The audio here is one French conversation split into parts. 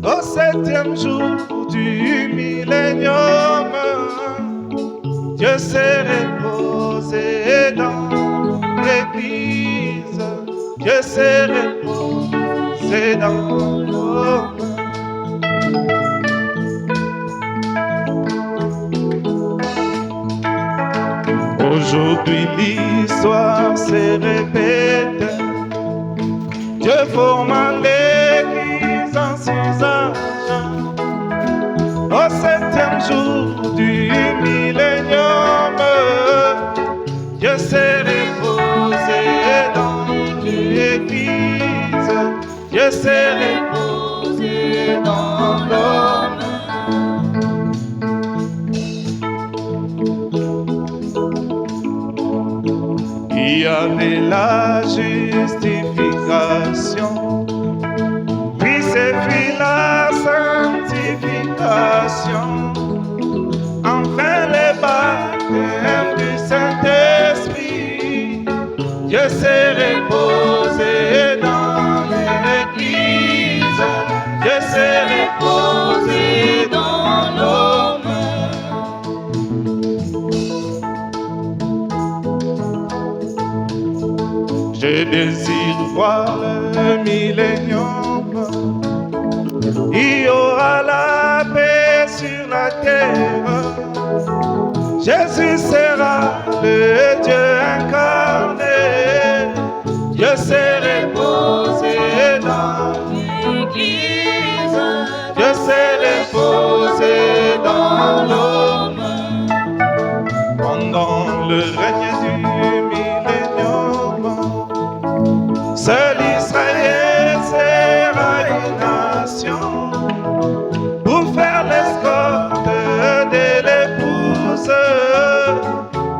au 7e jour du millénium, Dieu s'est reposé dans l'Église, Dieu s'est reposé dans l'homme. Aujourd'hui l'histoire se répète, Dieu forma l'Église en 6 âges, au 7e jour du millénium, Dieu s'est reposé dans l'Église, Dieu s'est reposé dans l'homme. Il y avait la justification, puis c'est fit la sanctification, enfin le baptême du Saint-Esprit. Dieu s'est reposé dans l'Église, Dieu s'est reposé dans l'homme. Je désire voir le millénium, il y aura la paix sur la terre, Jésus sera le Dieu incarné, Dieu s'est reposé dans l'Église, Dieu s'est reposé dans l'homme. Pendant le règne du millénium, seul Israël sera une nation pour faire l'escorte de l'épouse.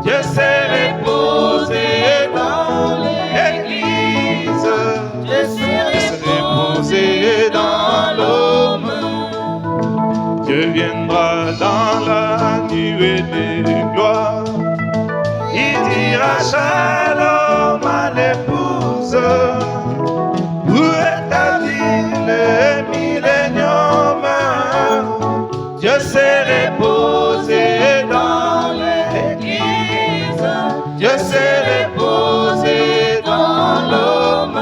Dieu s'est reposé dans l'Église, Dieu s'est reposé dans l'homme. Dieu viendra dans la nuée de gloire, il dira shalom à l'épouse. Où établit le millénium? Dieu s'est reposé dans l'Église, Dieu s'est reposé dans l'homme.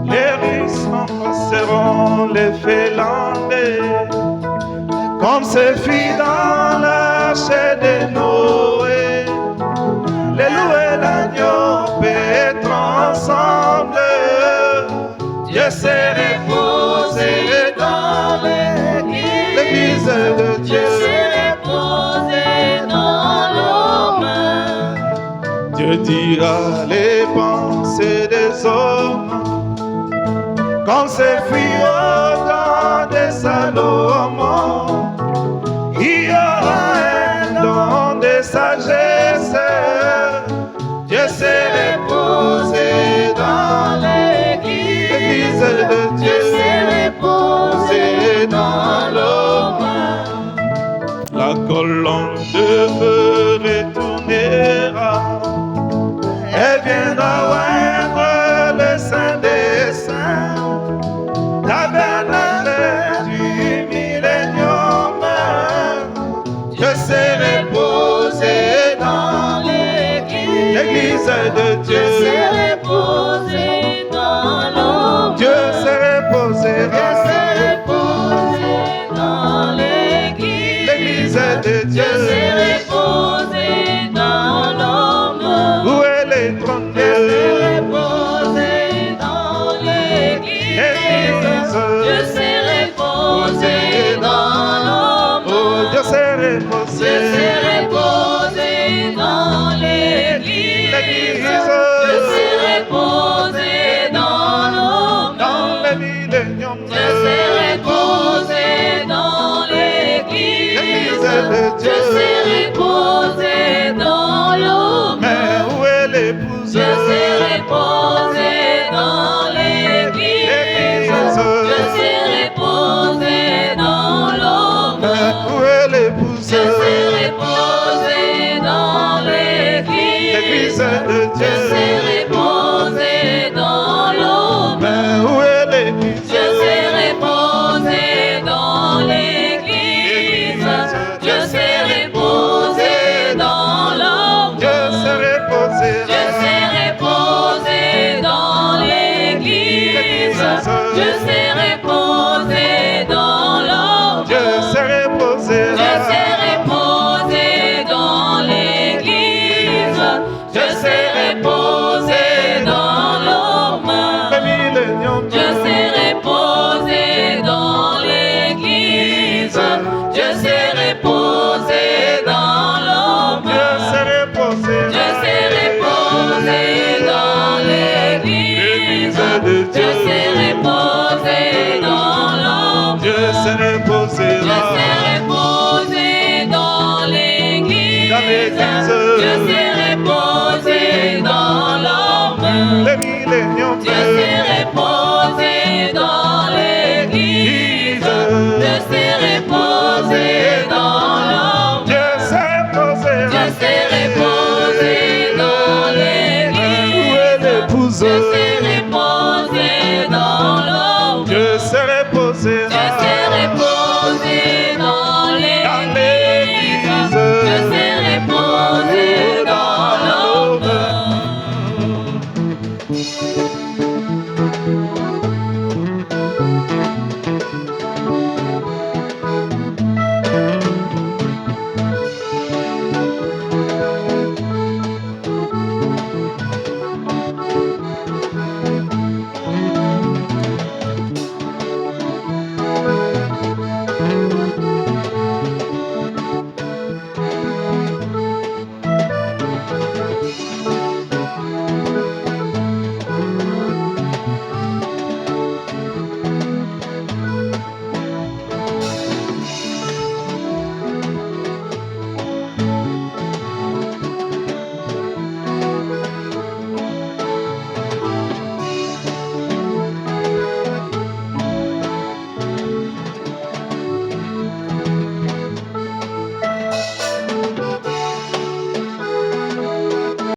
Les Russes remplaceront les Finlandais, comme ce fit dans l'arche de Noé. Les loups et l'agneau paîtront ensemble, Dieu s'est reposé dans l'Église de Dieu. Dieu s'est reposé dans l'homme. Dieu dira les pensées des hommes, comme ce fut au temps de Salomon. Il y aura un don de sagesse, Dieu s'est reposé dans l'Église de Dieu. Dieu s'est reposé dans l'homme. La colonne de feu retournera, elle viendra oindre le Saint des Saints, tabernacle du millénium. Dieu s'est reposé dans l'Église de Dieu. Dieu s'est reposé dans l'homme. Dieu s'est reposé dans l'Église de Dieu. Dieu s'est reposé dans l'homme. Où est le trône de Dieu? Dieu s'est reposé dans l'Église. Dieu s'est reposé dans l'homme. Oh, Dieu s'est reposé. Dieu s'est reposé dans l'Église. Dieu s'est reposé dans l'homme. Dans le millénium. Dieu s'est reposé dans l'Église. Dieu s'est reposé dans l'homme. Mais où est l'épouse? Dieu s'est reposé dans l'Église. Dieu s'est reposé dans l'homme. Où est l'épouse? Dieu s'est reposé dans l'église. L'église de Dieu s'est